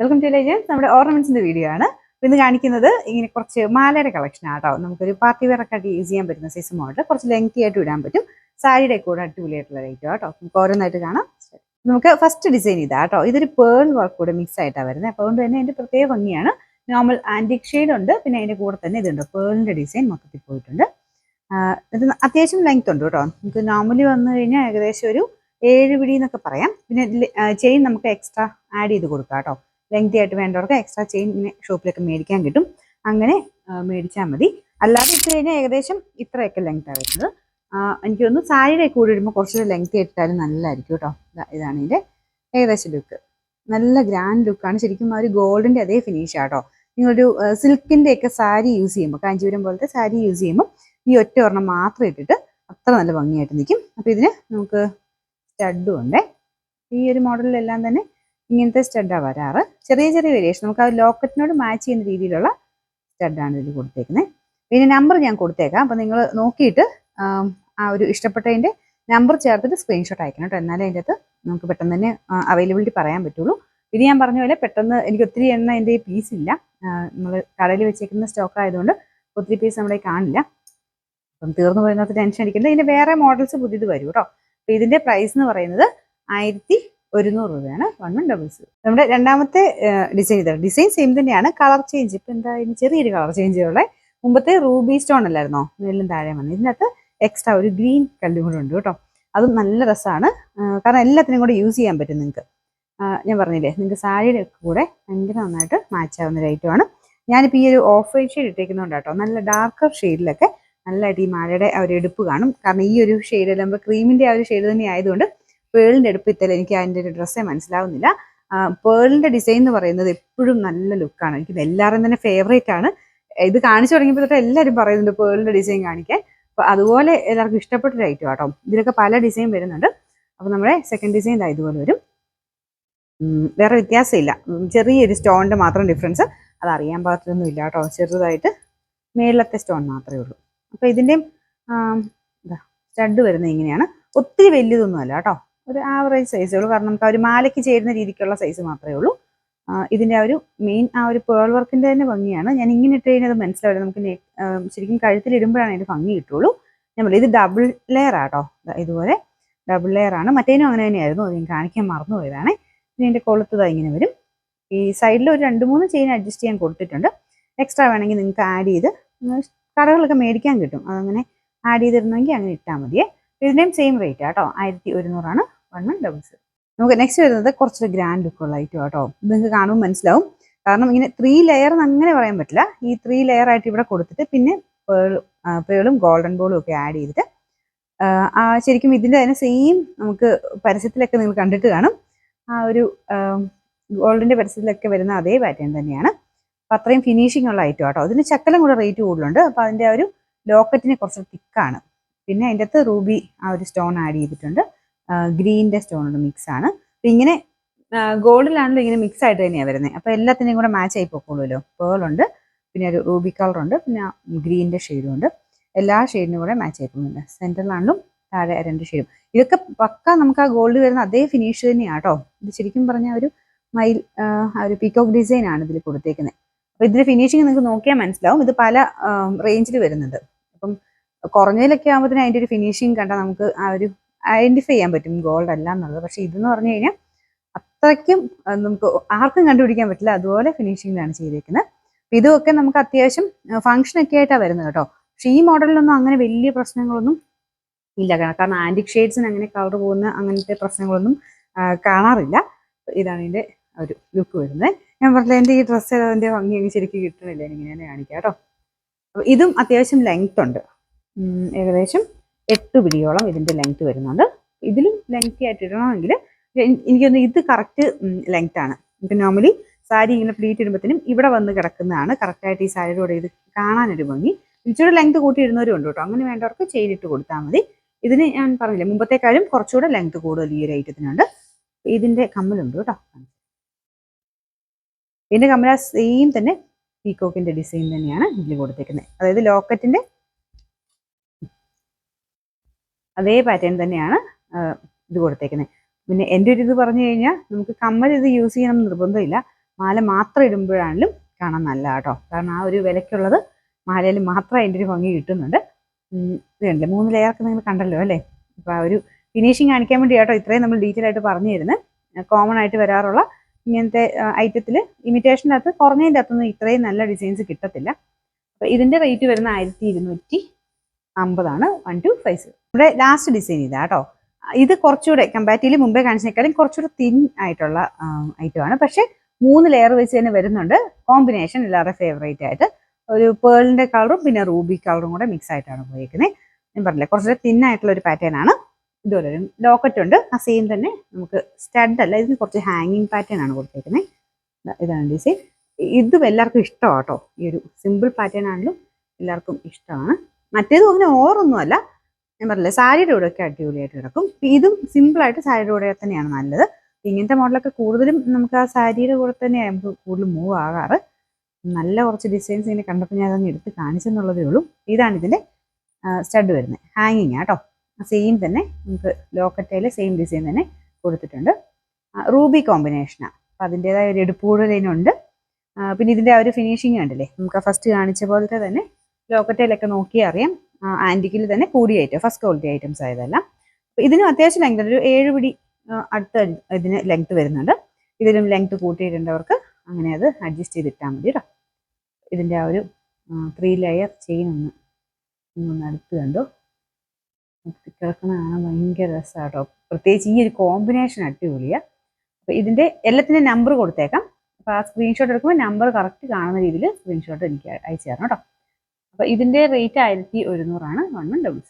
Welcome to legends. നമ്മുടെ ഓർണമെന്റ്സിന്റെ video ആണ്. ഇന്ന് കാണിക്കുന്നത് ഇങ്ങനെ കുറച്ച് മാലയുടെ കളക്ഷൻ ആട്ടോ. നമുക്കൊരു പാർട്ടി വെയർ ഒക്കെ യൂസ് ചെയ്യാൻ പറ്റുന്ന സൈസ് മോഡൽ, കുറച്ച് ലെങ്തി ആയിട്ട് ഇടാൻ പറ്റും. സാരിയുടെ കൂടെ അടിപൊളിയായിട്ടുള്ള റേറ്റ് ആട്ടോ. നമുക്ക് ഓരോന്നായിട്ട് കാണാം. നമുക്ക് ഫസ്റ്റ് ഡിസൈൻ ഇതാട്ടോ. ഇതൊരു പേൾ വർക്ക് കൂടെ മിക്സ് ആയിട്ടാണ് വരുന്നത്. അപ്പോൾ അതുകൊണ്ട് തന്നെ അതിന്റെ പ്രത്യേക ഭംഗിയാണ്. നോർമൽ ആന്റിക് ഷെയ്ഡ് ഉണ്ട്, പിന്നെ അതിന്റെ കൂടെ തന്നെ ഇതുണ്ട്, പേളിന്റെ ഡിസൈൻ മൊത്തത്തിൽ പോയിട്ടുണ്ട്. ഇത് അത്യാവശ്യം ലെങ്ത് ഉണ്ട് കേട്ടോ. നമുക്ക് നോർമലി വന്നു കഴിഞ്ഞാൽ ഏകദേശം ഒരു 7 പിടി എന്നൊക്കെ പറയാം. പിന്നെ ചെയിൻ നമുക്ക് എക്സ്ട്രാ ആഡ് ചെയ്ത് കൊടുക്കാം കേട്ടോ. ലെങ്തി ആയിട്ട് വേണ്ടവർക്ക് എക്സ്ട്രാ ചെയിൻ ഇങ്ങനെ ഷോപ്പിലൊക്കെ മേടിക്കാൻ കിട്ടും. അങ്ങനെ മേടിച്ചാൽ മതി. അല്ലാതെ ഇട്ട് കഴിഞ്ഞാൽ ഏകദേശം ഇത്രയൊക്കെ ലെങ്ത്താണ് വരുന്നത്. എനിക്ക് തോന്നുന്നു സാരിയുടെ കൂടെ ഇടുമ്പോൾ കുറച്ചുകൂടെ ലെങ്തി ഇട്ടാലും നല്ലതായിരിക്കും കേട്ടോ. ഇതാണ് ഇതിൻ്റെ ഏകദേശം ലുക്ക്. നല്ല ഗ്രാൻഡ് ലുക്കാണ്. ശരിക്കും ആ ഒരു ഗോൾഡിൻ്റെ അതേ ഫിനിഷ് ആട്ടോ. നിങ്ങളൊരു സിൽക്കിൻ്റെ ഒക്കെ സാരി യൂസ് ചെയ്യുമ്പോൾ, കാഞ്ചീപുരം പോലത്തെ സാരി യൂസ് ചെയ്യുമ്പോൾ ഈ ഒറ്റ ഒരെണ്ണം മാത്രം ഇട്ടിട്ട് അത്ര നല്ല ഭംഗിയായിട്ട് നിൽക്കും. അപ്പോൾ ഇതിന് നമുക്ക് സ്റ്റഡും ഉണ്ട്. ഈ ഒരു മോഡലിലെല്ലാം തന്നെ ഇങ്ങനത്തെ സ്റ്റഡാണ് വരാറ്. ചെറിയ ചെറിയ വേരിയേഷൻ, നമുക്ക് ആ ലോക്കറ്റിനോട് മാച്ച് ചെയ്യുന്ന രീതിയിലുള്ള സ്റ്റഡാണ് ഇതിൽ കൊടുത്തേക്കുന്നത്. പിന്നെ നമ്പർ ഞാൻ കൊടുത്തേക്കാം. അപ്പോൾ നിങ്ങൾ നോക്കിയിട്ട് ആ ഒരു ഇഷ്ടപ്പെട്ടതിൻ്റെ നമ്പർ ചേർത്തിട്ട് സ്ക്രീൻഷോട്ട് അയക്കണം കേട്ടോ. എന്നാലേ അതിൻ്റെ അകത്ത് നമുക്ക് പെട്ടെന്ന് തന്നെ അവൈലബിലിറ്റി പറയാൻ പറ്റുള്ളൂ. ഇത് ഞാൻ പറഞ്ഞ പോലെ പെട്ടെന്ന് എനിക്ക് ഒത്തിരി എണ്ണ എൻ്റെ പീസ് ഇല്ല. നമ്മൾ കടയിൽ വെച്ചേക്കുന്ന സ്റ്റോക്ക് ആയതുകൊണ്ട് ഒത്തിരി പീസ് നമ്മുടെ കാണില്ല. അപ്പം തീർന്നു പോയതിനകത്ത് ടെൻഷൻ അടിക്കേണ്ട. ഇതിൻ്റെ വേറെ മോഡൽസ് പുതിയത് വരും കേട്ടോ. അപ്പോൾ ഇതിൻ്റെ പ്രൈസ് എന്ന് പറയുന്നത് 1100 രൂപയാണ്. 1100. നമ്മുടെ രണ്ടാമത്തെ ഡിസൈൻ ഇതാണ്. ഡിസൈൻ സെയിം തന്നെയാണ്, കളർ ചേഞ്ച്. ഇപ്പം എന്താ ഇതിന് ചെറിയൊരു കളർ ചേഞ്ച് ഉള്ള. മുമ്പത്തെ റൂബി സ്റ്റോൺ അല്ലായിരുന്നോ മേലും താഴെ വന്ന്, ഇതിനകത്ത് എക്സ്ട്രാ ഒരു ഗ്രീൻ കല്ലും കൂടെ ഉണ്ട് കേട്ടോ. അതും നല്ല രസമാണ്. കാരണം എല്ലാത്തിനും കൂടെ യൂസ് ചെയ്യാൻ പറ്റും നിങ്ങൾക്ക്. ഞാൻ പറഞ്ഞില്ലേ, നിങ്ങൾക്ക് സാരിയുടെ കൂടെ ഭയങ്കര നന്നായിട്ട് മാച്ച് ആവുന്ന ഒരു ഐറ്റമാണ്. ഞാനിപ്പോൾ ഈ ഒരു ഓഫ് വൈറ്റ് ഷെയ്ഡ് ഇട്ടേക്കുന്നുണ്ട് കേട്ടോ. നല്ല ഡാർക്കർ ഷെയ്ഡിലൊക്കെ നല്ലതായിട്ട് ഈ മാലയുടെ ആ ഒരു എടുപ്പ് കാണും. കാരണം ഈ ഒരു ഷെയ്ഡ് നമ്മൾ ക്രീമിൻ്റെ ആ ഒരു ഷെയ്ഡ് തന്നെ ആയതുകൊണ്ട് പേളിൻ്റെ എടുപ്പ് ഇത്തല എനിക്ക് അതിൻ്റെ ഒരു ഡ്രസ്സേ മനസ്സിലാവുന്നില്ല. പേളിൻ്റെ ഡിസൈൻ എന്ന് പറയുന്നത് എപ്പോഴും നല്ല ലുക്കാണ്. എനിക്ക് എല്ലാവരും തന്നെ ഫേവറേറ്റ് ആണ്. ഇത് കാണിച്ചു തുടങ്ങിയപ്പോൾ തൊട്ട് എല്ലാവരും പറയുന്നുണ്ട് പേളിൻ്റെ ഡിസൈൻ കാണിക്കാൻ. അപ്പോൾ അതുപോലെ എല്ലാവർക്കും ഇഷ്ടപ്പെട്ടൊരു ഐറ്റം കേട്ടോ. ഇതിലൊക്കെ പല ഡിസൈൻ വരുന്നുണ്ട്. അപ്പോൾ നമ്മുടെ സെക്കൻഡ് ഡിസൈൻ ഇതുപോലെ വരും. വേറെ വ്യത്യാസമില്ല, ചെറിയൊരു സ്റ്റോണിൻ്റെ മാത്രം ഡിഫറൻസ്. അത് അറിയാൻ പാകത്തൊന്നും ഇല്ല കേട്ടോ. ചെറുതായിട്ട് മേളത്തെ സ്റ്റോൺ മാത്രമേ ഉള്ളൂ. അപ്പോൾ ഇതിൻ്റെയും സ്റ്റഡ് വരുന്നത് ഇങ്ങനെയാണ്. ഒത്തിരി വലിയതൊന്നും അല്ല കേട്ടോ, ഒരു ആവറേജ് സൈസേ ഉള്ളൂ. കാരണം നമുക്ക് ആ ഒരു മാലയ്ക്ക് ചേരുന്ന രീതിക്കുള്ള സൈസ് മാത്രമേ ഉള്ളൂ. ഇതിൻ്റെ ആ ഒരു മെയിൻ ആ ഒരു പേൾ വർക്കിൻ്റെ തന്നെ ഭംഗിയാണ്. ഞാൻ ഇങ്ങനെ ഇട്ട് കഴിഞ്ഞാൽ അത് മനസ്സിലാവില്ല. നമുക്ക് ശരിക്കും കഴുത്തിലിടുമ്പോഴാണ് അതിൻ്റെ ഭംഗി കിട്ടുള്ളൂ. നമ്മൾ ഇത് ഡബിൾ ലെയർ ആട്ടോ. ഇതുപോലെ ഡബിൾ ലെയർ ആണ്. മറ്റേനും അങ്ങനെ തന്നെയായിരുന്നു, അത് ഞാൻ കാണിക്കാൻ മറന്നു പോയതാണ്. ഇതിൻ്റെ കൊളുത്തത് ഇങ്ങനെ വരും. ഈ സൈഡിൽ ഒരു 2-3 ചെയിൻ അഡ്ജസ്റ്റ് ചെയ്യാൻ കൊടുത്തിട്ടുണ്ട്. എക്സ്ട്രാ വേണമെങ്കിൽ നിങ്ങൾക്ക് ആഡ് ചെയ്ത് കടകളൊക്കെ മേടിക്കാൻ കിട്ടും. അതങ്ങനെ ആഡ് ചെയ്തിരുന്നെങ്കിൽ അങ്ങനെ ഇട്ടാൽ മതിയേ. ഇതിൻ്റെയും സെയിം റേറ്റ് ആട്ടോ, 1100 ആണ്. 1100. നമുക്ക് നെക്സ്റ്റ് വരുന്നത് കുറച്ച് ഗ്രാൻഡ് ലുക്കുള്ള ഐറ്റം കേട്ടോ. ഇത് നിങ്ങൾക്ക് കാണുമ്പോൾ മനസ്സിലാവും. കാരണം ഇങ്ങനെ 3 ലെയർ എന്ന് അങ്ങനെ പറയാൻ പറ്റില്ല. ഈ 3 ലെയർ ആയിട്ട് ഇവിടെ കൊടുത്തിട്ട് പിന്നെ പേളും ഗോൾഡൻ ബോളും ഒക്കെ ആഡ് ചെയ്തിട്ട് ശരിക്കും ഇതിൻ്റെ തന്നെ സെയിം നമുക്ക് പരസ്യത്തിലൊക്കെ നിങ്ങൾ കണ്ടിട്ട് കാണും. ആ ഒരു ഗോൾഡിൻ്റെ പരസ്യത്തിലൊക്കെ വരുന്ന അതേ പാറ്റേൺ തന്നെയാണ്. അപ്പം അത്രയും ഫിനിഷിംഗ് ഉള്ള ഐറ്റം കേട്ടോ. അതിന് ചക്കലും കൂടെ റേറ്റ് കൂടുതലുണ്ട്. അപ്പോൾ അതിൻ്റെ ആ ഒരു ലോക്കറ്റിന് കുറച്ച് തിക്കാണ്. പിന്നെ അതിൻ്റെ അകത്ത് റൂബി ആ ഒരു സ്റ്റോൺ ആഡ് ചെയ്തിട്ടുണ്ട്. ഗ്രീനിൻ്റെ സ്റ്റോണുണ്ട്, മിക്സ് ആണ്. അപ്പം ഇങ്ങനെ ഗോൾഡിലാണല്ലോ ഇങ്ങനെ മിക്സ് ആയിട്ട് തന്നെയാണ് വരുന്നത്. അപ്പോൾ എല്ലാത്തിനെയും കൂടെ മാച്ച് ആയി പോയിക്കോളുമല്ലോ. പേളുണ്ട്, പിന്നെ ഒരു റൂബി കളറുണ്ട്, പിന്നെ ഗ്രീനിൻ്റെ ഷെയ്ഡും ഉണ്ട്. എല്ലാ ഷെയ്ഡിനും കൂടെ മാച്ച് ആയി പോകുന്നുണ്ട്. സെൻറ്ററിലാണെങ്കിലും താഴെ 2 ഷെയ്ഡും. ഇതൊക്കെ പക്ക നമുക്ക് ആ ഗോൾഡ് വരുന്ന അതേ ഫിനിഷ് തന്നെയാണ് കേട്ടോ. ഇത് ശരിക്കും പറഞ്ഞാൽ ഒരു മയിൽ ആ ഒരു പീക്കോക്ക് ഡിസൈൻ ആണ് ഇതിൽ കൊടുത്തേക്കുന്നത്. അപ്പോൾ ഇതിൻ്റെ ഫിനിഷിങ് നിങ്ങൾക്ക് നോക്കിയാൽ മനസ്സിലാവും. ഇത് പല റേഞ്ചിൽ വരുന്നുണ്ട്. അപ്പം കുറഞ്ഞതിലൊക്കെ ആകുമ്പോഴത്തേന് അതിൻ്റെ ഒരു ഫിനിഷിങ് കണ്ടാൽ നമുക്ക് ആ ഒരു ഐഡൻറ്റിഫൈ ചെയ്യാൻ പറ്റും ഗോൾഡ് അല്ല എന്നുള്ളത്. പക്ഷേ ഇതെന്ന് പറഞ്ഞു കഴിഞ്ഞാൽ അത്രയ്ക്കും നമുക്ക് ആർക്കും കണ്ടുപിടിക്കാൻ പറ്റില്ല. അതുപോലെ ഫിനിഷിങ്ങിലാണ് ചെയ്തേക്കുന്നത്. അപ്പം ഇതൊക്കെ നമുക്ക് അത്യാവശ്യം ഫംഗ്ഷനൊക്കെ ആയിട്ടാണ് വരുന്നത് കേട്ടോ. പക്ഷേ ഈ മോഡലിലൊന്നും അങ്ങനെ വലിയ പ്രശ്നങ്ങളൊന്നും ഇല്ല. കാരണം ആൻറ്റിക് ഷെയ്ഡ്സിന് അങ്ങനെ കളർ പോകുന്ന അങ്ങനത്തെ പ്രശ്നങ്ങളൊന്നും കാണാറില്ല. ഇതാണ് ഇതിൻ്റെ ഒരു ലുക്ക് വരുന്നത്. ഞാൻ പറഞ്ഞില്ല, എൻ്റെ ഈ ഡ്രസ്സ് അതിൻ്റെ ഭംഗി അങ്ങ് ശരിക്കും കിട്ടണില്ല. ഇങ്ങനെ തന്നെ കാണിക്കാം കേട്ടോ. അപ്പോൾ ഇതും അത്യാവശ്യം ലെങ്ത് ഉണ്ട്. ഏകദേശം 8 പിടിയോളം ഇതിൻ്റെ ലെങ്ത് വരുന്നുണ്ട്. ഇതിലും ലെങ്തി ആയിട്ട് ഇടണമെങ്കിൽ എനിക്കൊന്ന് ഇത് കറക്റ്റ് ലെങ്ത് ആണ്. ഇപ്പം നോർമലി സാരി ഇങ്ങനെ പ്ലീറ്റ് ഇടുമ്പോഴത്തേനും ഇവിടെ വന്ന് കിടക്കുന്നതാണ് കറക്റ്റായിട്ട് ഈ സാരിയുടെ കൂടെ ഇത് കാണാനൊരു ഭംഗി. ഇച്ചിരി ലെങ്ത് കൂട്ടി ഇടുന്നവരും ഉണ്ട് കേട്ടോ. അങ്ങനെ വേണ്ടവർക്ക് ചെയ്തിട്ട് കൊടുത്താൽ മതി. ഇതിന് ഞാൻ പറഞ്ഞില്ലേ, മുമ്പത്തേക്കാളും കുറച്ചുകൂടെ ലെങ്ത് കൂടുതൽ ഈ ഒരു ഐറ്റത്തിനുണ്ട്. ഇതിൻ്റെ കമ്മലുണ്ട് കേട്ടോ. ഇതിൻ്റെ കമ്മല സെയിം തന്നെ പീക്കോക്കിൻ്റെ ഡിസൈൻ തന്നെയാണ് ഇതിൽ കൊടുത്തേക്കുന്നത്. അതായത് ലോക്കറ്റിൻ്റെ അതേ പാറ്റേൺ തന്നെയാണ് ഇത് കൊടുത്തേക്കുന്നത്. പിന്നെ എൻ്റെ ഒരു ഇത് പറഞ്ഞു കഴിഞ്ഞാൽ നമുക്ക് കമ്മൽ ഇത് യൂസ് ചെയ്യണം നിർബന്ധമില്ല. മാല മാത്രം ഇടുമ്പോഴാണെങ്കിലും കാണാൻ നല്ല കേട്ടോ. കാരണം ആ ഒരു വിലക്കുള്ളത് മാലയിൽ മാത്രം അതിൻ്റെ ഒരു ഭംഗി കിട്ടുന്നുണ്ട്. ഇത് കണ്ടില്ലേ 3 ലെയർക്ക് നിങ്ങൾ കണ്ടല്ലോ അല്ലേ. അപ്പോൾ ആ ഒരു ഫിനിഷിങ് കാണിക്കാൻ വേണ്ടി കേട്ടോ ഇത്രയും നമ്മൾ ഡീറ്റെയിൽ ആയിട്ട് പറഞ്ഞു തരുന്നത്. കോമൺ ആയിട്ട് വരാറുള്ള ഇങ്ങനത്തെ ഐറ്റത്തിൽ ഇമിറ്റേഷനകത്ത് കുറഞ്ഞതിൻ്റെ അകത്തൊന്നും ഇത്രയും നല്ല ഡിസൈൻസ് കിട്ടത്തില്ല. അപ്പോൾ ഇതിൻ്റെ റേറ്റ് വരുന്ന 1250 1250. ഇവിടെ ലാസ്റ്റ് ഡിസൈൻ ഇതാ കേട്ടോ. ഇത് കുറച്ചുകൂടെ കമ്പാരിറ്റീവ്ലി മുമ്പേ കാണിച്ചേക്കാളും കുറച്ചുകൂടെ തിൻ ആയിട്ടുള്ള ഐറ്റമാണ്. പക്ഷേ 3 ലെയർ വെച്ച് തന്നെ വരുന്നുണ്ട്. കോമ്പിനേഷൻ എല്ലാവരുടെ ഫേവറേറ്റ് ആയിട്ട് ഒരു പേളിൻ്റെ കളറും പിന്നെ റൂബി കളറും കൂടെ മിക്സ് ആയിട്ടാണ് പോയിരിക്കുന്നത്. ഞാൻ പറഞ്ഞില്ലേ കുറച്ചുകൂടെ തിൻ ആയിട്ടുള്ള ഒരു പാറ്റേൺ ആണ്. ഇതുപോലെ ഒരു ലോക്കറ്റ് ഉണ്ട്. ആ സെയിം തന്നെ നമുക്ക് സ്റ്റഡ് അല്ല, ഇതിന് കുറച്ച് ഹാങ്ങിങ് പാറ്റേൺ ആണ് കൊടുത്തേക്കുന്നത്. ഇതാണ് ഡിസൈൻ. ഇതും എല്ലാവർക്കും ഇഷ്ടമാണ് കേട്ടോ. ഈ ഒരു സിമ്പിൾ പാറ്റേൺ ആണെങ്കിലും എല്ലാവർക്കും ഇഷ്ടമാണ്. മറ്റേതും അങ്ങനെ ഓവറൊന്നുമല്ല. ഞാൻ പറഞ്ഞില്ലേ സാരിയുടെ കൂടെയൊക്കെ അടിപൊളിയായിട്ട് കിടക്കും. ഇതും സിമ്പിളായിട്ട് സാരിയുടെ കൂടെ തന്നെയാണ് നല്ലത്. ഇങ്ങനത്തെ മോഡലൊക്കെ കൂടുതലും നമുക്ക് ആ സാരിയുടെ കൂടെ തന്നെയാണ് നമുക്ക് കൂടുതൽ മൂവ് ആകാറ്. നല്ല കുറച്ച് ഡിസൈൻസ് ഇങ്ങനെ കണ്ടപ്പോൾ ഞാൻ അതങ്ങ് എടുത്ത് കാണിച്ചെന്നുള്ളതേ ഉള്ളൂ. ഇതാണ് ഇതിൻ്റെ സ്റ്റഡ് വരുന്നത്. ഹാങ്ങിങ് കേട്ടോ. സെയിം തന്നെ നമുക്ക് ലോക്കറ്റയിൽ സെയിം ഡിസൈൻ തന്നെ കൊടുത്തിട്ടുണ്ട്. റൂബി കോമ്പിനേഷനാണ്. അപ്പോൾ അതിൻ്റെതായ ഒരു എടുപ്പൂട് ലൈനുണ്ട്. പിന്നെ ഇതിൻ്റെ ആ ഒരു ഫിനിഷിങ് കണ്ടില്ലേ, നമുക്ക് ഫസ്റ്റ് കാണിച്ച പോലത്തെ തന്നെ ലോക്കറ്റയിലൊക്കെ നോക്കിയാൽ അറിയാം. ആൻറ്റിക്കിൽ തന്നെ കൂടിയ ഐറ്റം, ഫസ്റ്റ് ക്വാളിറ്റി ഐറ്റംസ് ആയതെല്ലാം. അപ്പോൾ ഇതിനും അത്യാവശ്യം ലെങ്ത് ഉണ്ട്. ഒരു 7 പിടി അടുത്ത ഇതിന് ലെങ്ത് വരുന്നുണ്ട്. ഇതിലും ലെങ്ത് കൂട്ടിയിട്ടുണ്ടവർക്ക് അങ്ങനെ അത് അഡ്ജസ്റ്റ് ചെയ്തിട്ടാൽ മതി കേട്ടോ. ഇതിൻ്റെ ആ ഒരു 3 ലെയർ ചെയിൻ ഒന്ന് അടുത്ത് കണ്ടോ കിടക്കുന്നതാണ്. ഭയങ്കര രസമാണ് കേട്ടോ. പ്രത്യേകിച്ച് ഈ ഒരു കോമ്പിനേഷൻ അടിപൊളിയാണ്. അപ്പോൾ ഇതിൻ്റെ എല്ലാത്തിനും നമ്പർ കൊടുത്തേക്കാം. അപ്പോൾ ആ സ്ക്രീൻഷോട്ട് എടുക്കുമ്പോൾ നമ്പർ കറക്റ്റ് കാണുന്ന രീതിയിൽ സ്ക്രീൻഷോട്ട് എനിക്ക് അയച്ചു തരണം കേട്ടോ. അപ്പോൾ ഇതിൻ്റെ റേറ്റ് 1100 1100.